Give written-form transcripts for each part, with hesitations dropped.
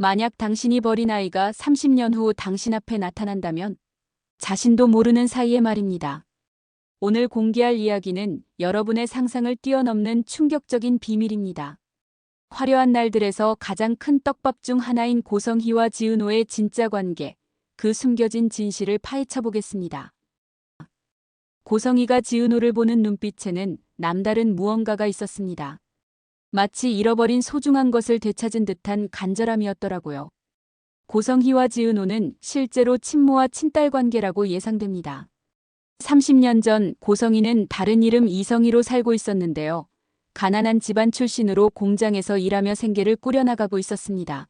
만약 당신이 버린 아이가 30년 후 당신 앞에 나타난다면 자신도 모르는 사이에 말입니다. 오늘 공개할 이야기는 여러분의 상상을 뛰어넘는 충격적인 비밀입니다. 화려한 날들에서 가장 큰 떡밥 중 하나인 고성희와 지은호의 진짜 관계, 그 숨겨진 진실을 파헤쳐 보겠습니다. 고성희가 지은호를 보는 눈빛에는 남다른 무언가가 있었습니다. 마치 잃어버린 소중한 것을 되찾은 듯한 간절함이었더라고요. 고성희와 지은호는 실제로 친모와 친딸 관계라고 예상됩니다. 30년 전 고성희는 다른 이름 이성희로 살고 있었는데요. 가난한 집안 출신으로 공장에서 일하며 생계를 꾸려나가고 있었습니다.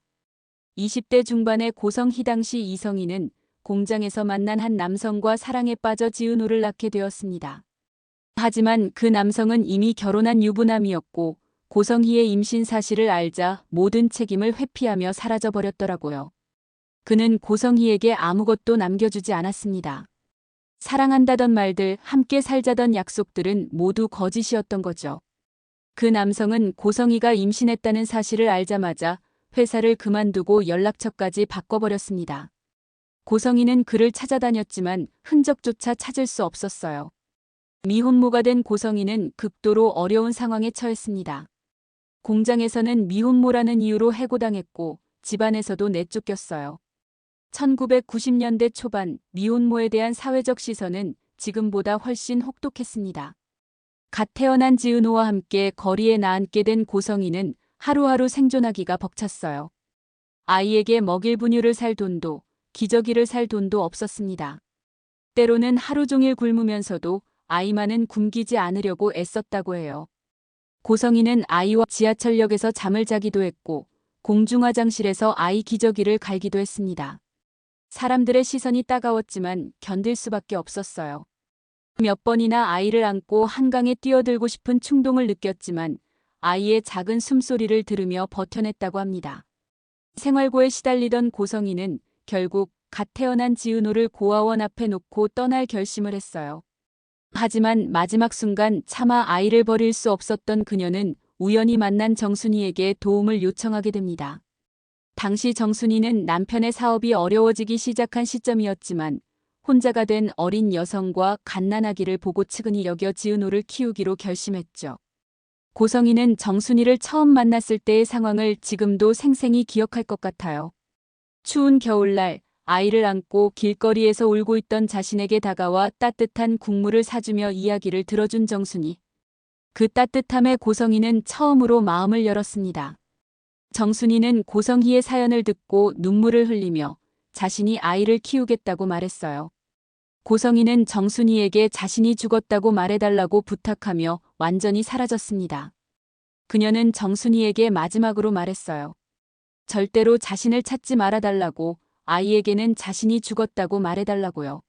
20대 중반의 고성희 당시 이성희는 공장에서 만난 한 남성과 사랑에 빠져 지은호를 낳게 되었습니다. 하지만 그 남성은 이미 결혼한 유부남이었고 고성희의 임신 사실을 알자 모든 책임을 회피하며 사라져버렸더라고요. 그는 고성희에게 아무것도 남겨주지 않았습니다. 사랑한다던 말들, 함께 살자던 약속들은 모두 거짓이었던 거죠. 그 남성은 고성희가 임신했다는 사실을 알자마자 회사를 그만두고 연락처까지 바꿔버렸습니다. 고성희는 그를 찾아다녔지만 흔적조차 찾을 수 없었어요. 미혼모가 된 고성희는 극도로 어려운 상황에 처했습니다. 공장에서는 미혼모라는 이유로 해고당했고 집안에서도 내쫓겼어요. 1990년대 초반 미혼모에 대한 사회적 시선은 지금보다 훨씬 혹독했습니다. 갓 태어난 지은호와 함께 거리에 나앉게 된 고성희는 하루하루 생존하기가 벅찼어요. 아이에게 먹일 분유를 살 돈도, 기저귀를 살 돈도 없었습니다. 때로는 하루 종일 굶으면서도 아이만은 굶기지 않으려고 애썼다고 해요. 고성희는 아이와 지하철역에서 잠을 자기도 했고 공중화장실에서 아이 기저귀를 갈기도 했습니다. 사람들의 시선이 따가웠지만 견딜 수밖에 없었어요. 몇 번이나 아이를 안고 한강에 뛰어들고 싶은 충동을 느꼈지만 아이의 작은 숨소리를 들으며 버텨냈다고 합니다. 생활고에 시달리던 고성희는 결국 갓 태어난 지은호를 고아원 앞에 놓고 떠날 결심을 했어요. 하지만 마지막 순간 차마 아이를 버릴 수 없었던 그녀는 우연히 만난 정순이에게 도움을 요청하게 됩니다. 당시 정순이는 남편의 사업이 어려워지기 시작한 시점이었지만 혼자가 된 어린 여성과 갓난아기를 보고 측은히 여겨 지은호를 키우기로 결심했죠. 고성희는 정순이를 처음 만났을 때의 상황을 지금도 생생히 기억할 것 같아요. 추운 겨울날 아이를 안고 길거리에서 울고 있던 자신에게 다가와 따뜻한 국물을 사주며 이야기를 들어준 정순이. 그 따뜻함에 고성희는 처음으로 마음을 열었습니다. 정순이는 고성희의 사연을 듣고 눈물을 흘리며 자신이 아이를 키우겠다고 말했어요. 고성희는 정순이에게 자신이 죽었다고 말해달라고 부탁하며 완전히 사라졌습니다. 그녀는 정순이에게 마지막으로 말했어요. 절대로 자신을 찾지 말아달라고, 아이에게는 자신이 죽었다고 말해달라고요.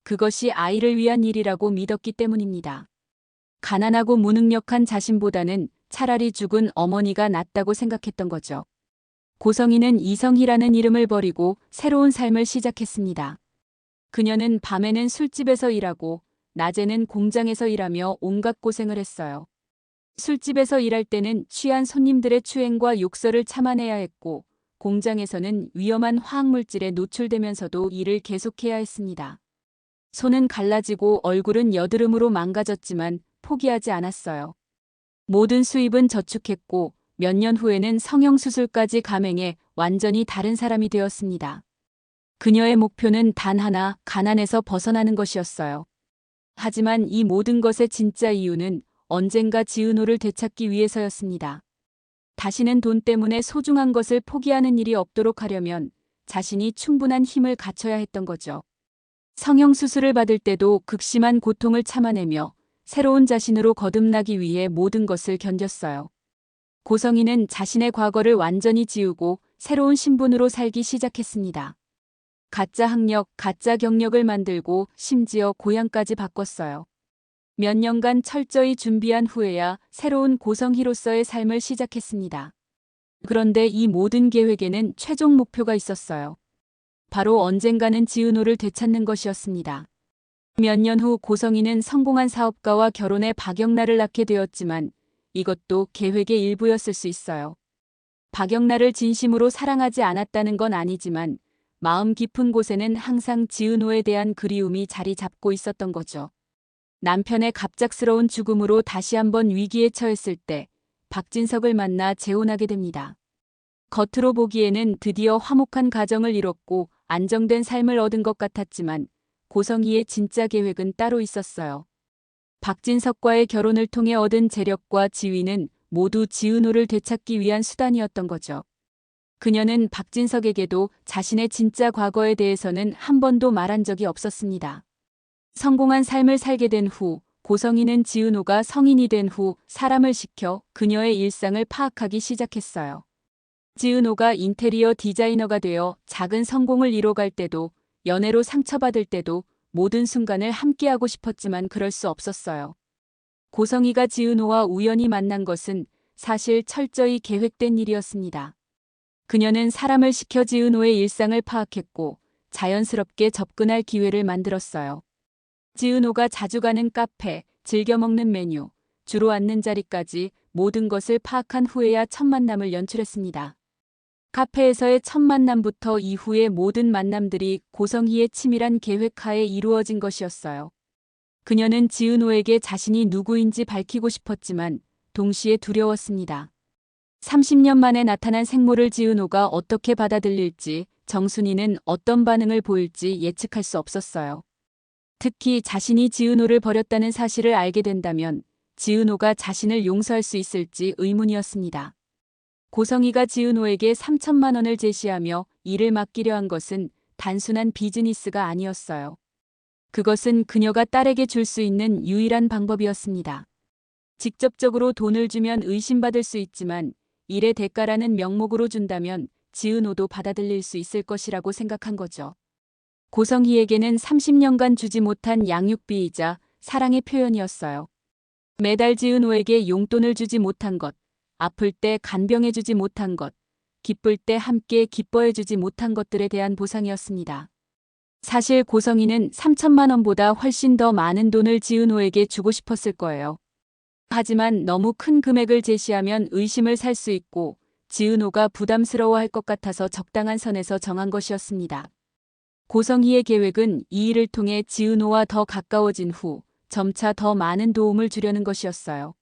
그것이 아이를 위한 일이라고 믿었기 때문입니다. 가난하고 무능력한 자신보다는 차라리 죽은 어머니가 낫다고 생각했던 거죠. 고성희는 이성희라는 이름을 버리고 새로운 삶을 시작했습니다. 그녀는 밤에는 술집에서 일하고 낮에는 공장에서 일하며 온갖 고생을 했어요. 술집에서 일할 때는 취한 손님들의 추행과 욕설을 참아내야 했고 공장에서는 위험한 화학물질에 노출되면서도 일을 계속해야 했습니다. 손은 갈라지고 얼굴은 여드름으로 망가졌지만 포기하지 않았어요. 모든 수입은 저축했고 몇 년 후에는 성형수술까지 감행해 완전히 다른 사람이 되었습니다. 그녀의 목표는 단 하나, 가난에서 벗어나는 것이었어요. 하지만 이 모든 것의 진짜 이유는 언젠가 지은호를 되찾기 위해서였습니다. 다시는 돈 때문에 소중한 것을 포기하는 일이 없도록 하려면 자신이 충분한 힘을 갖춰야 했던 거죠. 성형수술을 받을 때도 극심한 고통을 참아내며 새로운 자신으로 거듭나기 위해 모든 것을 견뎠어요. 고성희는 자신의 과거를 완전히 지우고 새로운 신분으로 살기 시작했습니다. 가짜 학력, 가짜 경력을 만들고 심지어 고향까지 바꿨어요. 몇 년간 철저히 준비한 후에야 새로운 고성희로서의 삶을 시작했습니다. 그런데 이 모든 계획에는 최종 목표가 있었어요. 바로 언젠가는 지은호를 되찾는 것이었습니다. 몇 년 후 고성희는 성공한 사업가와 결혼해 박영란을 낳게 되었지만 이것도 계획의 일부였을 수 있어요. 박영란을 진심으로 사랑하지 않았다는 건 아니지만 마음 깊은 곳에는 항상 지은호에 대한 그리움이 자리 잡고 있었던 거죠. 남편의 갑작스러운 죽음으로 다시 한번 위기에 처했을 때 박진석을 만나 재혼하게 됩니다. 겉으로 보기에는 드디어 화목한 가정을 이뤘고 안정된 삶을 얻은 것 같았지만 고성희의 진짜 계획은 따로 있었어요. 박진석과의 결혼을 통해 얻은 재력과 지위는 모두 지은호를 되찾기 위한 수단이었던 거죠. 그녀는 박진석에게도 자신의 진짜 과거에 대해서는 한 번도 말한 적이 없었습니다. 성공한 삶을 살게 된 후 고성희는 지은호가 성인이 된 후 사람을 시켜 그녀의 일상을 파악하기 시작했어요. 지은호가 인테리어 디자이너가 되어 작은 성공을 이뤄갈 때도 연애로 상처받을 때도 모든 순간을 함께하고 싶었지만 그럴 수 없었어요. 고성희가 지은호와 우연히 만난 것은 사실 철저히 계획된 일이었습니다. 그녀는 사람을 시켜 지은호의 일상을 파악했고 자연스럽게 접근할 기회를 만들었어요. 지은호가 자주 가는 카페, 즐겨 먹는 메뉴, 주로 앉는 자리까지 모든 것을 파악한 후에야 첫 만남을 연출했습니다. 카페에서의 첫 만남부터 이후의 모든 만남들이 고성희의 치밀한 계획하에 이루어진 것이었어요. 그녀는 지은호에게 자신이 누구인지 밝히고 싶었지만 동시에 두려웠습니다. 30년 만에 나타난 생모를 지은호가 어떻게 받아들일지, 정순이는 어떤 반응을 보일지 예측할 수 없었어요. 특히 자신이 지은호를 버렸다는 사실을 알게 된다면 지은호가 자신을 용서할 수 있을지 의문이었습니다. 고성희가 지은호에게 3천만 원을 제시하며 일을 맡기려 한 것은 단순한 비즈니스가 아니었어요. 그것은 그녀가 딸에게 줄 수 있는 유일한 방법이었습니다. 직접적으로 돈을 주면 의심받을 수 있지만 일의 대가라는 명목으로 준다면 지은호도 받아들일 수 있을 것이라고 생각한 거죠. 고성희에게는 30년간 주지 못한 양육비이자 사랑의 표현이었어요. 매달 지은호에게 용돈을 주지 못한 것, 아플 때 간병해주지 못한 것, 기쁠 때 함께 기뻐해주지 못한 것들에 대한 보상이었습니다. 사실 고성희는 3천만 원보다 훨씬 더 많은 돈을 지은호에게 주고 싶었을 거예요. 하지만 너무 큰 금액을 제시하면 의심을 살 수 있고 지은호가 부담스러워할 것 같아서 적당한 선에서 정한 것이었습니다. 고성희의 계획은 이 일을 통해 지은호와 더 가까워진 후 점차 더 많은 도움을 주려는 것이었어요.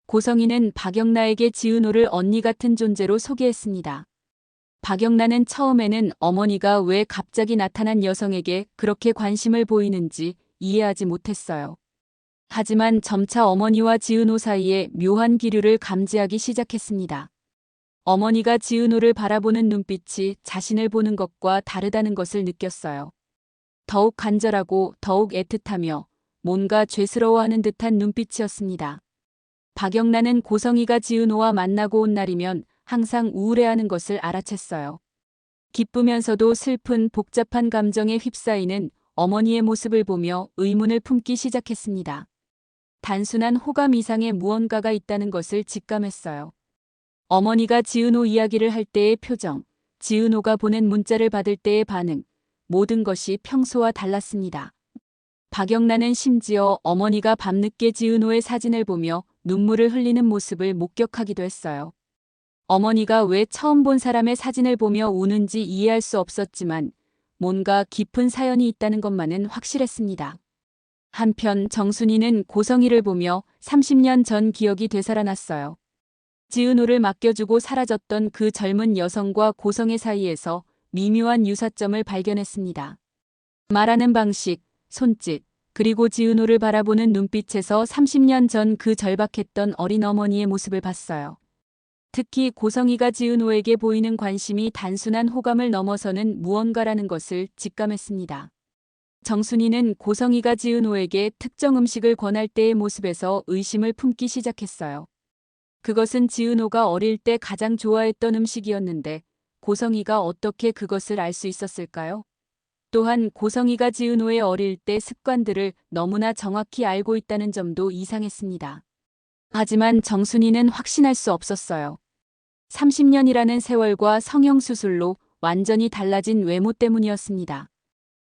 고성희는 박영란에게 지은호를 언니 같은 존재로 소개했습니다. 박영란은 처음에는 어머니가 왜 갑자기 나타난 여성에게 그렇게 관심을 보이는지 이해하지 못했어요. 하지만 점차 어머니와 지은호 사이에 묘한 기류를 감지하기 시작했습니다. 어머니가 지은호를 바라보는 눈빛이 자신을 보는 것과 다르다는 것을 느꼈어요. 더욱 간절하고 더욱 애틋하며 뭔가 죄스러워하는 듯한 눈빛이었습니다. 박영란은 고성희가 지은호와 만나고 온 날이면 항상 우울해하는 것을 알아챘어요. 기쁘면서도 슬픈 복잡한 감정에 휩싸이는 어머니의 모습을 보며 의문을 품기 시작했습니다. 단순한 호감 이상의 무언가가 있다는 것을 직감했어요. 어머니가 지은호 이야기를 할 때의 표정, 지은호가 보낸 문자를 받을 때의 반응, 모든 것이 평소와 달랐습니다. 박영란은 심지어 어머니가 밤늦게 지은호의 사진을 보며 눈물을 흘리는 모습을 목격하기도 했어요. 어머니가 왜 처음 본 사람의 사진을 보며 우는지 이해할 수 없었지만 뭔가 깊은 사연이 있다는 것만은 확실했습니다. 한편 정순이는 고성희를 보며 30년 전 기억이 되살아났어요. 지은호를 맡겨주고 사라졌던 그 젊은 여성과 고성의 사이에서 미묘한 유사점을 발견했습니다. 말하는 방식, 손짓, 그리고 지은호를 바라보는 눈빛에서 30년 전 그 절박했던 어린 어머니의 모습을 봤어요. 특히 고성희가 지은호에게 보이는 관심이 단순한 호감을 넘어서는 무언가라는 것을 직감했습니다. 정순이는 고성희가 지은호에게 특정 음식을 권할 때의 모습에서 의심을 품기 시작했어요. 그것은 지은호가 어릴 때 가장 좋아했던 음식이었는데 고성희가 어떻게 그것을 알 수 있었을까요? 또한 고성희가 지은호의 어릴 때 습관들을 너무나 정확히 알고 있다는 점도 이상했습니다. 하지만 정순이는 확신할 수 없었어요. 30년이라는 세월과 성형수술로 완전히 달라진 외모 때문이었습니다.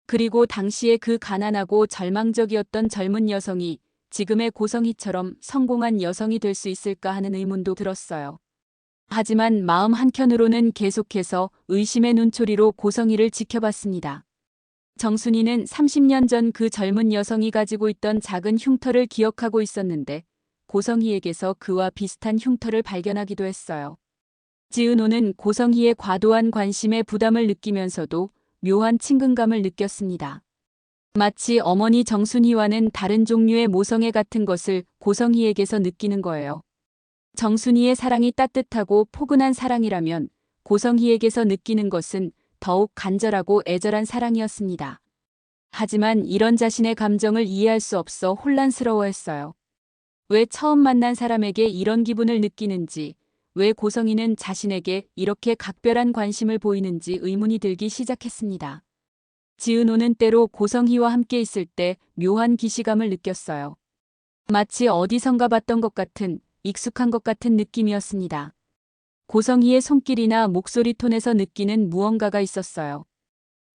그리고 당시에 그 가난하고 절망적이었던 젊은 여성이 지금의 고성희처럼 성공한 여성이 될 수 있을까 하는 의문도 들었어요. 하지만 마음 한켠으로는 계속해서 의심의 눈초리로 고성희를 지켜봤습니다. 정순이는 30년 전 그 젊은 여성이 가지고 있던 작은 흉터를 기억하고 있었는데 고성희에게서 그와 비슷한 흉터를 발견하기도 했어요. 지은호는 고성희의 과도한 관심에 부담을 느끼면서도 묘한 친근감을 느꼈습니다. 마치 어머니 정순이와는 다른 종류의 모성애 같은 것을 고성희에게서 느끼는 거예요. 정순이의 사랑이 따뜻하고 포근한 사랑이라면 고성희에게서 느끼는 것은 더욱 간절하고 애절한 사랑이었습니다. 하지만 이런 자신의 감정을 이해할 수 없어 혼란스러워했어요. 왜 처음 만난 사람에게 이런 기분을 느끼는지, 왜 고성희는 자신에게 이렇게 각별한 관심을 보이는지 의문이 들기 시작했습니다. 지은호는 때로 고성희와 함께 있을 때 묘한 기시감을 느꼈어요. 마치 어디선가 봤던 것 같은, 익숙한 것 같은 느낌이었습니다. 고성희의 손길이나 목소리 톤에서 느끼는 무언가가 있었어요.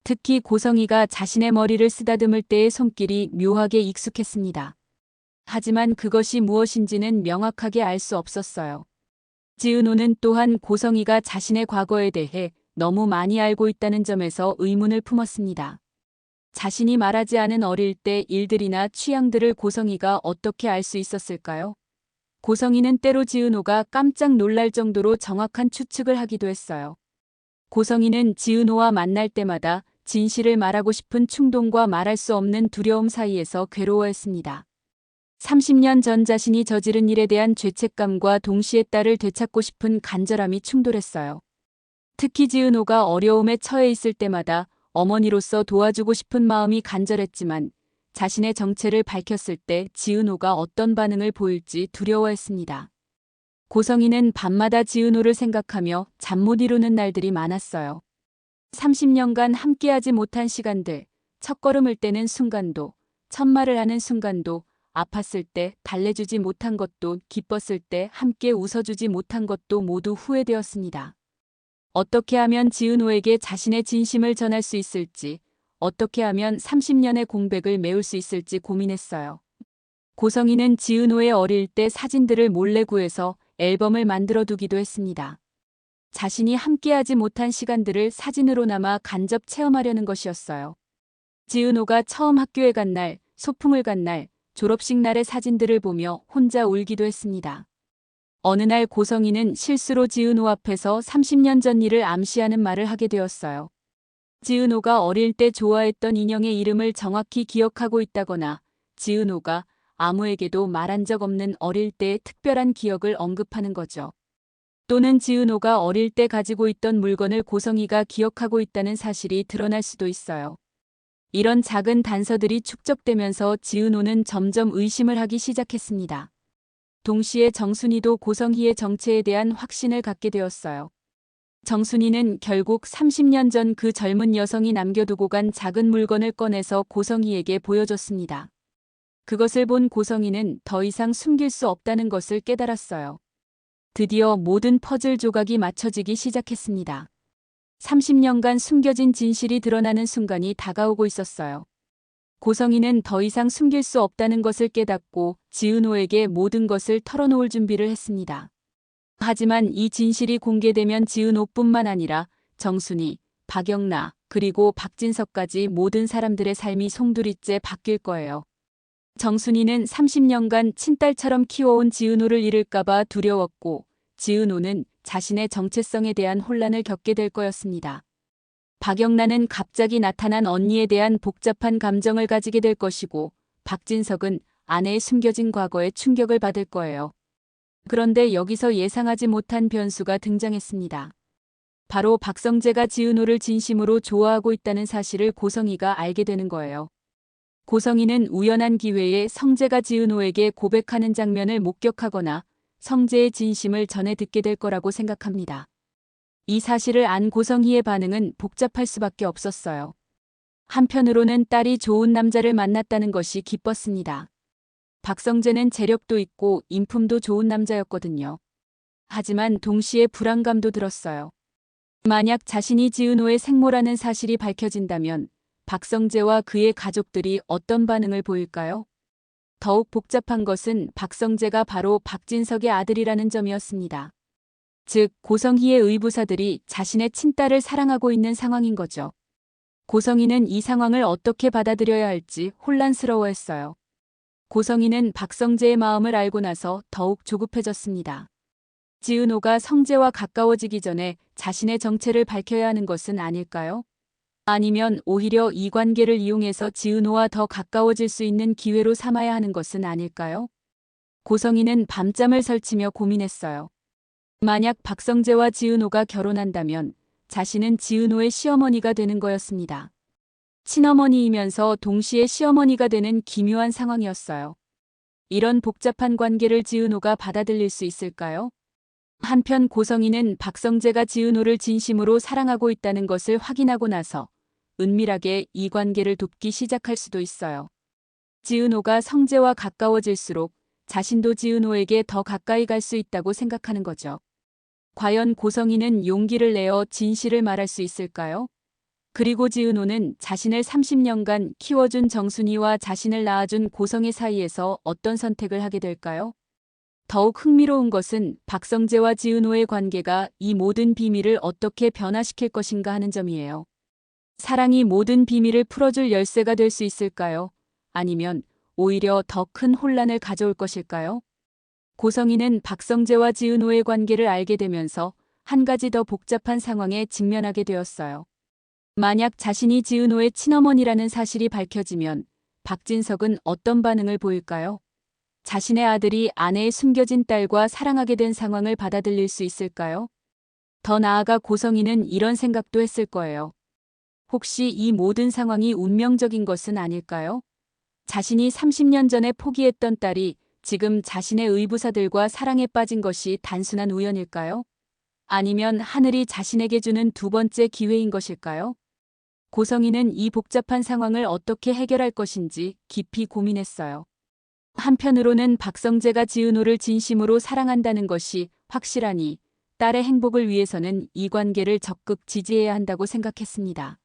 특히 고성희가 자신의 머리를 쓰다듬을 때의 손길이 묘하게 익숙했습니다. 하지만 그것이 무엇인지는 명확하게 알 수 없었어요. 지은호는 또한 고성희가 자신의 과거에 대해 너무 많이 알고 있다는 점에서 의문을 품었습니다. 자신이 말하지 않은 어릴 때 일들이나 취향들을 고성희가 어떻게 알 수 있었을까요? 고성희는 때로 지은호가 깜짝 놀랄 정도로 정확한 추측을 하기도 했어요. 고성희는 지은호와 만날 때마다 진실을 말하고 싶은 충동과 말할 수 없는 두려움 사이에서 괴로워했습니다. 30년 전 자신이 저지른 일에 대한 죄책감과 동시에 딸을 되찾고 싶은 간절함이 충돌했어요. 특히 지은호가 어려움에 처해 있을 때마다 어머니로서 도와주고 싶은 마음이 간절했지만 자신의 정체를 밝혔을 때 지은호가 어떤 반응을 보일지 두려워했습니다. 고성희는 밤마다 지은호를 생각하며 잠 못 이루는 날들이 많았어요. 30년간 함께하지 못한 시간들, 첫걸음을 떼는 순간도, 첫말을 하는 순간도, 아팠을 때 달래주지 못한 것도, 기뻤을 때 함께 웃어주지 못한 것도 모두 후회되었습니다. 어떻게 하면 지은호에게 자신의 진심을 전할 수 있을지, 어떻게 하면 30년의 공백을 메울 수 있을지 고민했어요. 고성희는 지은호의 어릴 때 사진들을 몰래 구해서 앨범을 만들어 두기도 했습니다. 자신이 함께하지 못한 시간들을 사진으로나마 간접 체험하려는 것이었어요. 지은호가 처음 학교에 간 날, 소풍을 간 날, 졸업식 날의 사진들을 보며 혼자 울기도 했습니다. 어느 날 고성희는 실수로 지은호 앞에서 30년 전 일을 암시하는 말을 하게 되었어요. 지은호가 어릴 때 좋아했던 인형의 이름을 정확히 기억하고 있다거나 지은호가 아무에게도 말한 적 없는 어릴 때의 특별한 기억을 언급하는 거죠. 또는 지은호가 어릴 때 가지고 있던 물건을 고성희가 기억하고 있다는 사실이 드러날 수도 있어요. 이런 작은 단서들이 축적되면서 지은호는 점점 의심을 하기 시작했습니다. 동시에 정순이도 고성희의 정체에 대한 확신을 갖게 되었어요. 정순이는 결국 30년 전 그 젊은 여성이 남겨두고 간 작은 물건을 꺼내서 고성희에게 보여줬습니다. 그것을 본 고성희는 더 이상 숨길 수 없다는 것을 깨달았어요. 드디어 모든 퍼즐 조각이 맞춰지기 시작했습니다. 30년간 숨겨진 진실이 드러나는 순간이 다가오고 있었어요. 고성희는 더 이상 숨길 수 없다는 것을 깨닫고 지은호에게 모든 것을 털어놓을 준비를 했습니다. 하지만 이 진실이 공개되면 지은호뿐만 아니라 정순이, 박영나, 그리고 박진석까지 모든 사람들의 삶이 송두리째 바뀔 거예요. 정순이는 30년간 친딸처럼 키워온 지은호를 잃을까봐 두려웠고 지은호는 자신의 정체성에 대한 혼란을 겪게 될 거였습니다. 박영란은 갑자기 나타난 언니에 대한 복잡한 감정을 가지게 될 것이고 박진석은 아내의 숨겨진 과거에 충격을 받을 거예요. 그런데 여기서 예상하지 못한 변수가 등장했습니다. 바로 박성재가 지은호를 진심으로 좋아하고 있다는 사실을 고성희가 알게 되는 거예요. 고성희는 우연한 기회에 성재가 지은호에게 고백하는 장면을 목격하거나 성재의 진심을 전해 듣게 될 거라고 생각합니다. 이 사실을 안 고성희의 반응은 복잡할 수밖에 없었어요. 한편으로는 딸이 좋은 남자를 만났다는 것이 기뻤습니다. 박성재는 재력도 있고 인품도 좋은 남자였거든요. 하지만 동시에 불안감도 들었어요. 만약 자신이 지은호의 생모라는 사실이 밝혀진다면 박성재와 그의 가족들이 어떤 반응을 보일까요? 더욱 복잡한 것은 박성재가 바로 박진석의 아들이라는 점이었습니다. 즉, 고성희의 의부사들이 자신의 친딸을 사랑하고 있는 상황인 거죠. 고성희는 이 상황을 어떻게 받아들여야 할지 혼란스러워했어요. 고성희는 박성재의 마음을 알고 나서 더욱 조급해졌습니다. 지은호가 성재와 가까워지기 전에 자신의 정체를 밝혀야 하는 것은 아닐까요? 아니면 오히려 이 관계를 이용해서 지은호와 더 가까워질 수 있는 기회로 삼아야 하는 것은 아닐까요? 고성희는 밤잠을 설치며 고민했어요. 만약 박성재와 지은호가 결혼한다면 자신은 지은호의 시어머니가 되는 거였습니다. 친어머니이면서 동시에 시어머니가 되는 기묘한 상황이었어요. 이런 복잡한 관계를 지은호가 받아들일 수 있을까요? 한편 고성희는 박성재가 지은호를 진심으로 사랑하고 있다는 것을 확인하고 나서 은밀하게 이 관계를 돕기 시작할 수도 있어요. 지은호가 성재와 가까워질수록 자신도 지은호에게 더 가까이 갈 수 있다고 생각하는 거죠. 과연 고성희는 용기를 내어 진실을 말할 수 있을까요? 그리고 지은호는 자신을 30년간 키워준 정순이와 자신을 낳아준 고성희 사이에서 어떤 선택을 하게 될까요? 더욱 흥미로운 것은 박성재와 지은호의 관계가 이 모든 비밀을 어떻게 변화시킬 것인가 하는 점이에요. 사랑이 모든 비밀을 풀어줄 열쇠가 될 수 있을까요? 아니면 오히려 더 큰 혼란을 가져올 것일까요? 고성희는 박성재와 지은호의 관계를 알게 되면서 한 가지 더 복잡한 상황에 직면하게 되었어요. 만약 자신이 지은호의 친어머니라는 사실이 밝혀지면 박진석은 어떤 반응을 보일까요? 자신의 아들이 아내의 숨겨진 딸과 사랑하게 된 상황을 받아들일 수 있을까요? 더 나아가 고성희는 이런 생각도 했을 거예요. 혹시 이 모든 상황이 운명적인 것은 아닐까요? 자신이 30년 전에 포기했던 딸이 지금 자신의 의부사들과 사랑에 빠진 것이 단순한 우연일까요? 아니면 하늘이 자신에게 주는 두 번째 기회인 것일까요? 고성희는 이 복잡한 상황을 어떻게 해결할 것인지 깊이 고민했어요. 한편으로는 박성재가 지은호를 진심으로 사랑한다는 것이 확실하니 딸의 행복을 위해서는 이 관계를 적극 지지해야 한다고 생각했습니다.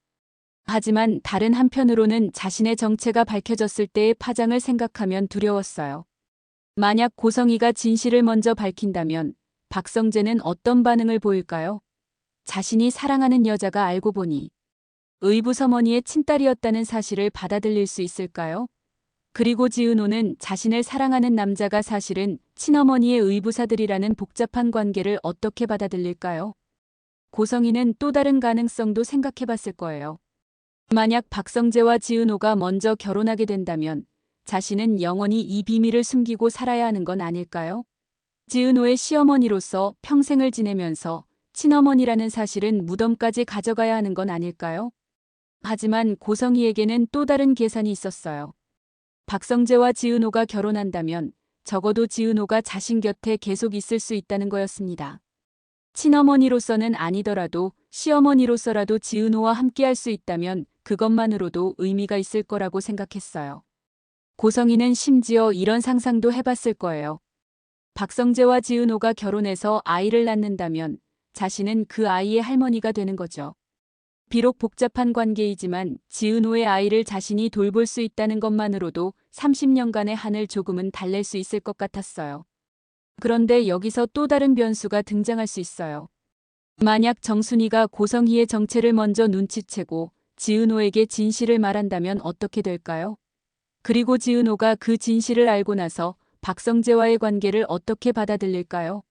하지만 다른 한편으로는 자신의 정체가 밝혀졌을 때의 파장을 생각하면 두려웠어요. 만약 고성희가 진실을 먼저 밝힌다면 박성재는 어떤 반응을 보일까요? 자신이 사랑하는 여자가 알고 보니 의부서머니의 친딸이었다는 사실을 받아들일 수 있을까요? 그리고 지은호는 자신을 사랑하는 남자가 사실은 친어머니의 의부사들이라는 복잡한 관계를 어떻게 받아들일까요? 고성희는 또 다른 가능성도 생각해봤을 거예요. 만약 박성재와 지은호가 먼저 결혼하게 된다면 자신은 영원히 이 비밀을 숨기고 살아야 하는 건 아닐까요? 지은호의 시어머니로서 평생을 지내면서 친어머니라는 사실은 무덤까지 가져가야 하는 건 아닐까요? 하지만 고성희에게는 또 다른 계산이 있었어요. 박성재와 지은호가 결혼한다면 적어도 지은호가 자신 곁에 계속 있을 수 있다는 거였습니다. 친어머니로서는 아니더라도 시어머니로서라도 지은호와 함께할 수 있다면 그것만으로도 의미가 있을 거라고 생각했어요. 고성희는 심지어 이런 상상도 해봤을 거예요. 박성재와 지은호가 결혼해서 아이를 낳는다면 자신은 그 아이의 할머니가 되는 거죠. 비록 복잡한 관계이지만 지은호의 아이를 자신이 돌볼 수 있다는 것만으로도 30년간의 한을 조금은 달랠 수 있을 것 같았어요. 그런데 여기서 또 다른 변수가 등장할 수 있어요. 만약 정순이가 고성희의 정체를 먼저 눈치채고 지은호에게 진실을 말한다면 어떻게 될까요? 그리고 지은호가 그 진실을 알고 나서 박성재와의 관계를 어떻게 받아들일까요?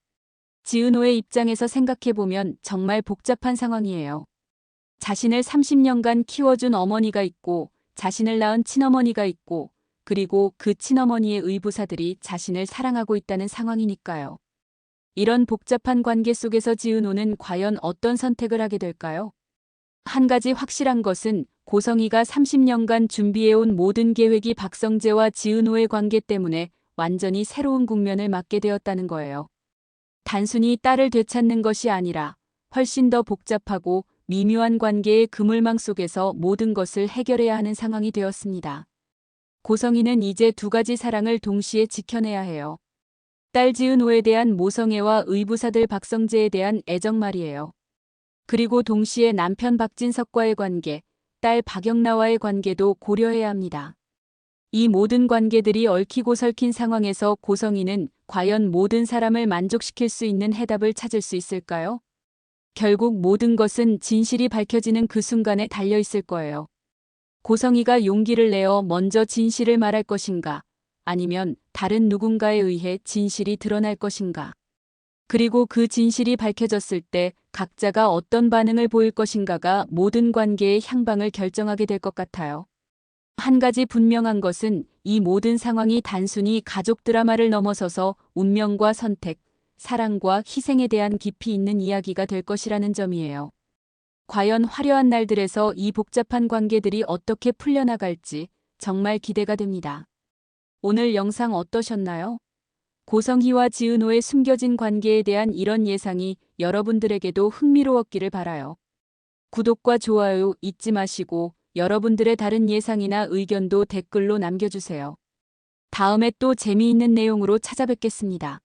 지은호의 입장에서 생각해보면 정말 복잡한 상황이에요. 자신을 30년간 키워준 어머니가 있고 자신을 낳은 친어머니가 있고 그리고 그 친어머니의 의부사들이 자신을 사랑하고 있다는 상황이니까요. 이런 복잡한 관계 속에서 지은호는 과연 어떤 선택을 하게 될까요? 한 가지 확실한 것은 고성희가 30년간 준비해온 모든 계획이 박성재와 지은호의 관계 때문에 완전히 새로운 국면을 맞게 되었다는 거예요. 단순히 딸을 되찾는 것이 아니라 훨씬 더 복잡하고 미묘한 관계의 그물망 속에서 모든 것을 해결해야 하는 상황이 되었습니다. 고성희는 이제 두 가지 사랑을 동시에 지켜내야 해요. 딸 지은호에 대한 모성애와 의부사들 박성재에 대한 애정 말이에요. 그리고 동시에 남편 박진석과의 관계, 딸 박영나와의 관계도 고려해야 합니다. 이 모든 관계들이 얽히고 설킨 상황에서 고성이는 과연 모든 사람을 만족시킬 수 있는 해답을 찾을 수 있을까요? 결국 모든 것은 진실이 밝혀지는 그 순간에 달려 있을 거예요. 고성이가 용기를 내어 먼저 진실을 말할 것인가? 아니면 다른 누군가에 의해 진실이 드러날 것인가? 그리고 그 진실이 밝혀졌을 때 각자가 어떤 반응을 보일 것인가가 모든 관계의 향방을 결정하게 될 것 같아요. 한 가지 분명한 것은 이 모든 상황이 단순히 가족 드라마를 넘어서서 운명과 선택, 사랑과 희생에 대한 깊이 있는 이야기가 될 것이라는 점이에요. 과연 화려한 날들에서 이 복잡한 관계들이 어떻게 풀려나갈지 정말 기대가 됩니다. 오늘 영상 어떠셨나요? 고성희와 지은호의 숨겨진 관계에 대한 이런 예상이 여러분들에게도 흥미로웠기를 바라요. 구독과 좋아요 잊지 마시고 여러분들의 다른 예상이나 의견도 댓글로 남겨주세요. 다음에 또 재미있는 내용으로 찾아뵙겠습니다.